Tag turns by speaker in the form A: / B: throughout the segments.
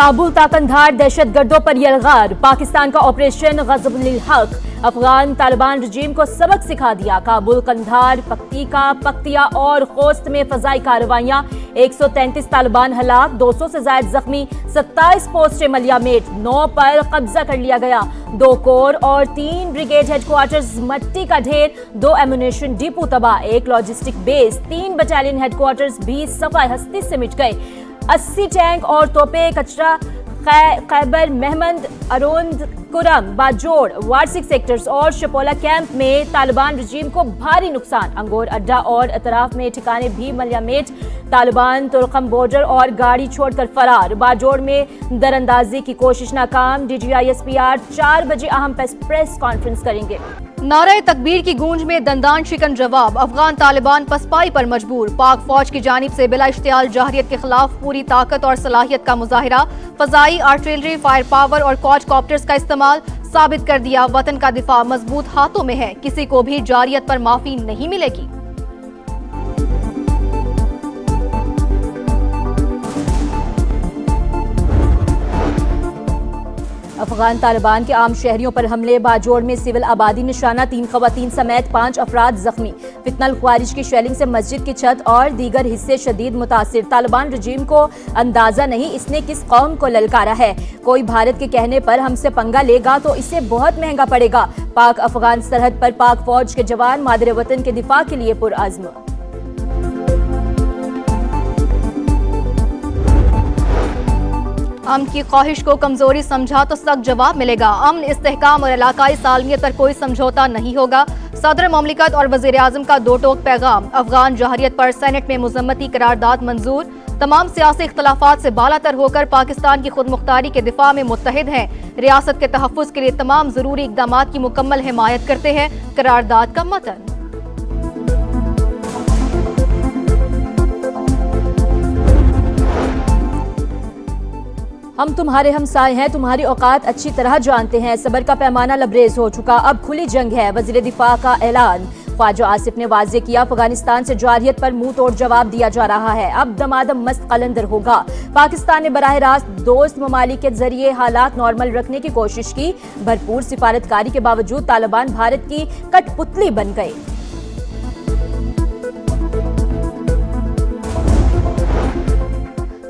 A: काबुल ताकंधार दहशतगर्दों पर यलगार, पाकिस्तान का ऑपरेशन गजब-उल-हक अफगान तालिबान रजीम को सबक सिखा दिया। काबुल, कंधार, पक्तिका, पक्तिया और खोस्त में फजाई कार्रवाइयां, 133 तालिबान हलाक, 200 से ज्यादा जख्मी, 27 पोस्टें मलियामेट, 9 पर कब्जा कर लिया गया। 2 कोर और 3 ब्रिगेड हेडक्वार्टर्स मट्टी का ढेर, 2 एम्युनिशन डिपो तबाह, 1 लॉजिस्टिक बेस, 3 बटालियन हेडक्वार्टर्स भी सफाई हस्ती से मिट गए। 80 टैंक और तोपे कचरा खैबर महमद, अरोंद, कुरम, बाजोड़, वार्सिक सेक्टर्स और शपोला कैंप में तालिबान रजीम को भारी नुकसान। अंगोर अड्डा और अतराफ में ठिकाने भी मलियामेट, तालिबान तुर्कम बॉर्डर और गाड़ी छोड़कर फरार। बाजोड़ में दरअंदाजी की कोशिश नाकाम। DGI-SPR 4 बजे अहम प्रेस कॉन्फ्रेंस करेंगे।
B: नारे तकबीर की गूंज में दंदान शिकन जवाब, अफगान तालिबान पसपाई पर मजबूर। पाक फौज की जानिब से बिला इश्तियाल जाहिरियत के खिलाफ पूरी ताकत और सलाहियत का मुजाहिरा। फजाई, आर्टिलरी, फायर पावर और क्वाडकॉप्टर्स का इस्तेमाल साबित कर दिया वतन का दिफा मजबूत हाथों में है, किसी को भी जारियत पर माफी नहीं मिलेगी।
A: अफगान तालिबान के आम शहरियों पर हमले, बाजोड़ में सिविल आबादी निशाना, 3 खवातीन समेत 5 अफराद जख्मी। फितनल ख्वारिज की शेलिंग से मस्जिद की छत और दीगर हिस्से शदीद मुतासिर। तालिबान रजीम को अंदाजा नहीं इसने किस कौम को ललकारा है। कोई भारत के कहने पर हमसे पंगा लेगा तो इसे बहुत महंगा पड़ेगा। पाक अफगान सरहद पर पाक फौज के जवान मादरे वतन के दिफा के लिए पुरअज़्म।
B: अमन की ख्वाहिश को कमजोरी समझा तो सख्त जवाब मिलेगा। अमन, इस्तेहकाम और इलाकाई सालमियत पर कोई समझौता नहीं होगा। सदर ममलिकत और वजीर आजम का दो टोक पैगाम। अफगान जहरियत पर सेनेट में मुजम्मती करारदाद मंजूर। तमाम सियासी इख्तलाफात से बालातर होकर पाकिस्तान की खुद मुख्तारी के दिफा में मुत्तहिद हैं। रियासत के तहफ़्फ़ुज़ के लिए तमाम जरूरी इक़दामात की मुकम्मल हिमायत करते हैं। करारदाद का मतन।
A: हम तुम्हारे हमसाए हैं, तुम्हारी औकात अच्छी तरह जानते हैं। सबर का पैमाना लबरेज हो चुका, अब खुली जंग है। वज़ीर दिफा का ऐलान। ख्वाजा आसिफ ने वाज़ेह किया, अफगानिस्तान से जारियत पर मुंह तोड़ जवाब दिया जा रहा है। अब दमादम मस्त कलंदर होगा। पाकिस्तान ने बराह रास्त दोस्त ममालिक के जरिए हालात नॉर्मल रखने की कोशिश की। भरपूर सिफारतकारी के बावजूद तालिबान भारत की कठपुतली बन गए।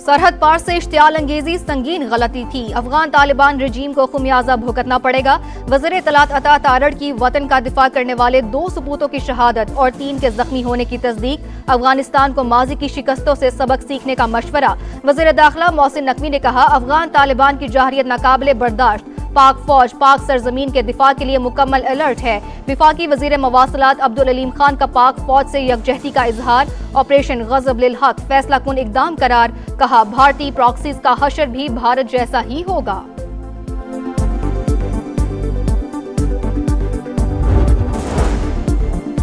B: सरहद पार से इश्तियाल अंगेजी संगीन गलती थी। अफगान तालिबान रजीम को खुमियाजा भुगतना पड़ेगा। वज़ीर इत्तलात अता तारड़ की वतन का दिफा करने वाले 2 सपूतों की शहादत और 3 के जख्मी होने की तस्दीक। अफगानिस्तान को माजी की शिकस्तों से सबक सीखने का मशवरा। वज़ीर दाखिला मोहसिन नकवी ने कहा, अफगान तालिबान की जाहिरियत नाकाबिले बर्दाश्त। पाक फौज पाक सरजमीन के दिफा के लिए मुकम्मल अलर्ट है। विफाकी वजीर मवासलात अब्दुल अलीम खान का पाक फौज से यकजहती का इजहार। ऑपरेशन गजब-उल-हक फैसला कुन इकदाम करार। कहा, भारतीय प्रॉक्सीज का हशर भी भारत जैसा ही होगा।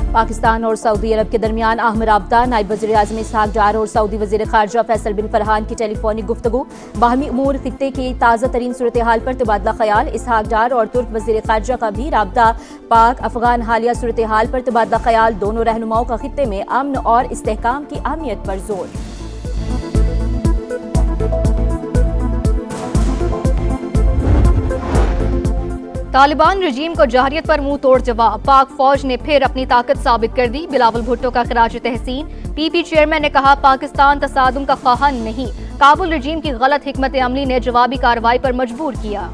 A: पाकिस्तान और सऊदी अरब के दरमियान अहम राबता। नायब वज़ीर आज़म इसहाक डार और सऊदी वज़ीर ख़ारजा फैसल बिन फरहान की टेलीफोनिक गुफ्तगू। बाहमी उमूर खित्ते की ताज़ा तरीन सूरत हाल पर तबादला ख्याल। इसहाक डार और तुर्क वज़ीर ख़ारजा का भी राबता। पाक अफगान हालिया सूरत हाल पर तबादला ख्याल। दोनों रहनुमाओं का खित्ते में अमन और इस्तेहकाम की अहमियत पर जोर।
B: तालिबान रजीम को जाहिरियत पर मुंह तोड़ जवाब। पाक फौज ने फिर अपनी ताकत साबित कर दी। बिलावल भुट्टो का खराज तहसीन। PP चेयरमैन ने कहा, पाकिस्तान तसादुम का ख्वाह नहीं। काबुल रजीम की गलत हिकमत अमली ने जवाबी कार्रवाई पर मजबूर किया।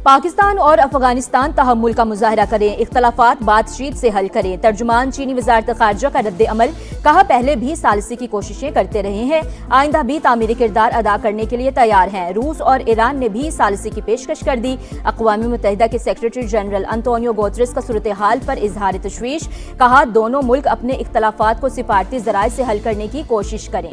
A: पाकिस्तान और अफगानिस्तान तहम्मुल का मुजाहरा करें, इख्तलाफात बातचीत से हल करें। तर्जुमान चीनी वजारत खारजा का रद्द अमल। कहा, पहले भी सालिसी की कोशिशें करते रहे हैं, आइंदा भी तामीरी किरदार अदा करने के लिए तैयार हैं। रूस और ईरान ने भी सालिसी की पेशकश कर दी। अक़वाम मुत्तहिदा के सेक्रेटरी जनरल अंतोनियो गुतेरेस का सूरत हाल पर इजहार तशवीश। कहा, दोनों मुल्क अपने इख्तलाफात को सिफारती ज़राए से हल करने की कोशिश करें।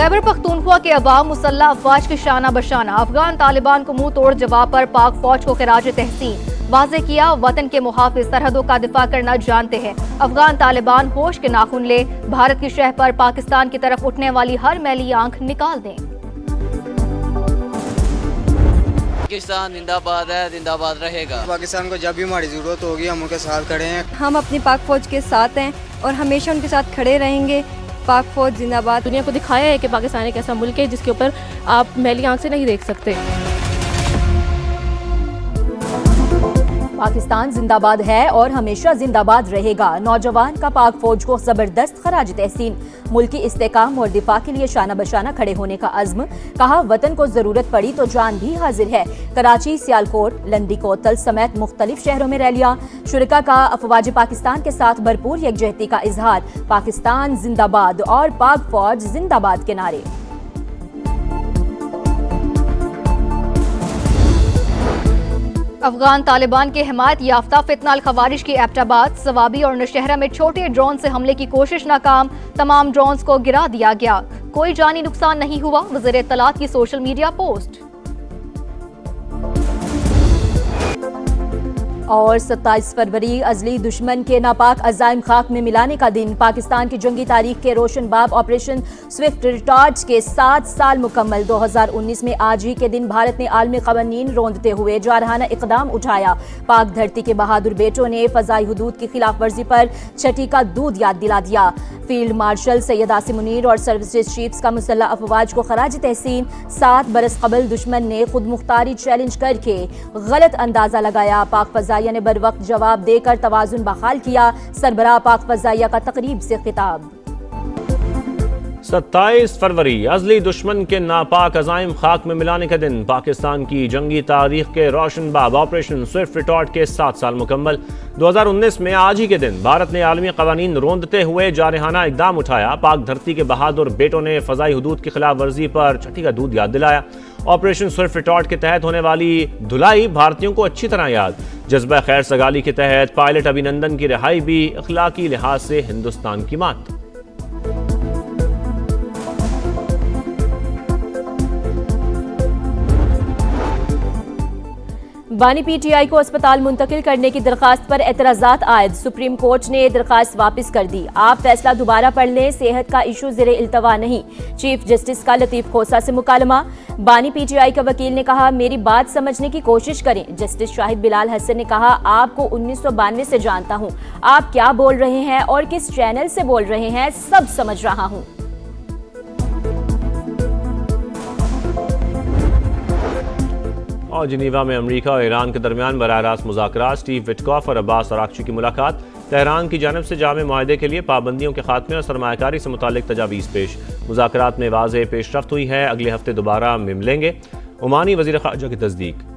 B: खैबर पख्तूनख्वा के अवाम मुसल्लह अफवाज के शाना बशाना अफगान तालिबान को मुंह तोड़ जवाब पर पाक फौज को खिराज तहसीन वाज़ेह किया, वतन के मुहाफिज सरहदों का दिफा करना जानते हैं। अफगान तालिबान होश के नाखून ले, भारत की शह पर पाकिस्तान की तरफ उठने वाली हर मैली आंख निकाल दें।
C: पाकिस्तान जिंदाबाद है, जिंदाबाद रहेगा।
D: पाकिस्तान को जब भी हमारी जरूरत होगी हम उनके साथ खड़े हैं।
E: हम अपनी पाक फौज के साथ हैं और हमेशा उनके साथ खड़े रहेंगे। पाक फौज जिंदाबाद।
F: दुनिया को दिखाया है कि पाकिस्तान एक ऐसा मुल्क है जिसके ऊपर आप मैली आंख से नहीं देख सकते।
A: पाकिस्तान जिंदाबाद है और हमेशा जिंदाबाद रहेगा। नौजवान का पाक फौज को जबरदस्त खराज तहसीन। मुल्की इस्तेकाम और दिफा के लिए शाना बशाना खड़े होने का अज़्म। कहा, वतन को जरूरत पड़ी तो जान भी हाजिर है। कराची, सियालकोट, लंडी कोतल समेत मुख्तलिफ शहरों में रैलियां। शुरका का अफवाज पाकिस्तान के साथ भरपूर यकजहती का इजहार। पाकिस्तान जिंदाबाद और पाक फौज जिंदाबाद के नारे।
B: अफगान तालिबान के हिमायत याफ्ता फितनाल खवारिश की एबटाबाद, सवाबी और नौशहरा में छोटे ड्रोन से हमले की कोशिश नाकाम। तमाम ड्रोन्स को गिरा दिया गया, कोई जानी नुकसान नहीं हुआ। वज़ीर इत्तलात की सोशल मीडिया पोस्ट। और 27 फरवरी अजली दुश्मन के नापाक अज़ाइम खाक में मिलाने का दिन। पाकिस्तान की जंगी तारीख के रोशन बाब ऑपरेशन स्विफ्ट रिटार्च के 7 साल मुकम्मल। 2019 में आज ही के दिन भारत ने आलमी क़वानीन रोंदते हुए जारहाना इक़दाम उठाया। पाक धरती के बहादुर बेटों ने फ़ज़ाई हुदूद की खिलाफ वर्जी पर छठी का दूध याद दिला दिया। फील्ड मार्शल सैयद आसिम मुनीर और सर्विसेज चीफ्स का मुसल्लह अफवाज को खराज तहसीन। 7 बरस कबल दुश्मन ने खुद मुख्तारी चैलेंज करके गलत अंदाजा लगाया। पाक फ़ज़ाइया ने बर वक्त जवाब देकर तवाज़ुन बहाल किया। सरबराह पाक फ़ज़ाइया का तकरीब से खिताब।
G: 27 फरवरी अजली दुश्मन के नापाक अज़ाइम खाक में मिलाने का दिन। पाकिस्तान की जंगी तारीख के रोशन बाब ऑपरेशन स्विफ्ट रिटार्च के 7 साल मुकम्मल। 2019 में आज ही के दिन भारत ने आलमी क़वानीन रोंदते हुए जारहाना इक़दाम उठाया। पाक धरती के बहादुर बेटों ने फ़ज़ाई हुदूद की खिलाफ वर्जी पर छठी का दूध याद दिलाया। ऑपरेशन स्विफ्ट रिटार्च के तहत होने वाली धुलाई भारतीयों को अच्छी तरह याद। जज्बा खैर सगाली के तहत पायलट अभिनंदन की रिहाई भी अखलाकी लिहाज से हिंदुस्तान की मात।
A: बानी पीटीआई को अस्पताल मुंतकिल करने की दरखास्त पर एतराज़ात आयद। सुप्रीम कोर्ट ने दरखास्त वापस कर दी। आप फैसला दोबारा पढ़ लें, सेहत का इशू ज़ेरे इल्तवा नहीं। चीफ जस्टिस का लतीफ़ खोसा से मुकालमा। बानी पीटीआई के वकील ने कहा, मेरी बात समझने की कोशिश करें। जस्टिस शाहिद बिलाल हसन ने कहा, आपको 1992 से जानता हूं, आप क्या बोल रहे हैं और किस चैनल से बोल रहे हैं सब समझ रहा हूं।
G: और जिनीवा में अमेरिका और ईरान के दरमियान बराह रास्त मुज़ाकरात। स्टीव विटकॉफ और अब्बास अरागची की मुलाकात। तेहरान की जानब से जामे मुआहदे के लिए पाबंदियों के खात्मे और सरमायाकारी से मुतालिक तजावीज़ पेश। मुज़ाकरात में वाज़ेह पेशरफ्त हुई है, अगले हफ्ते दोबारा मिलेंगे। ओमानी वज़ीर ख़ारजा की तस्दीक।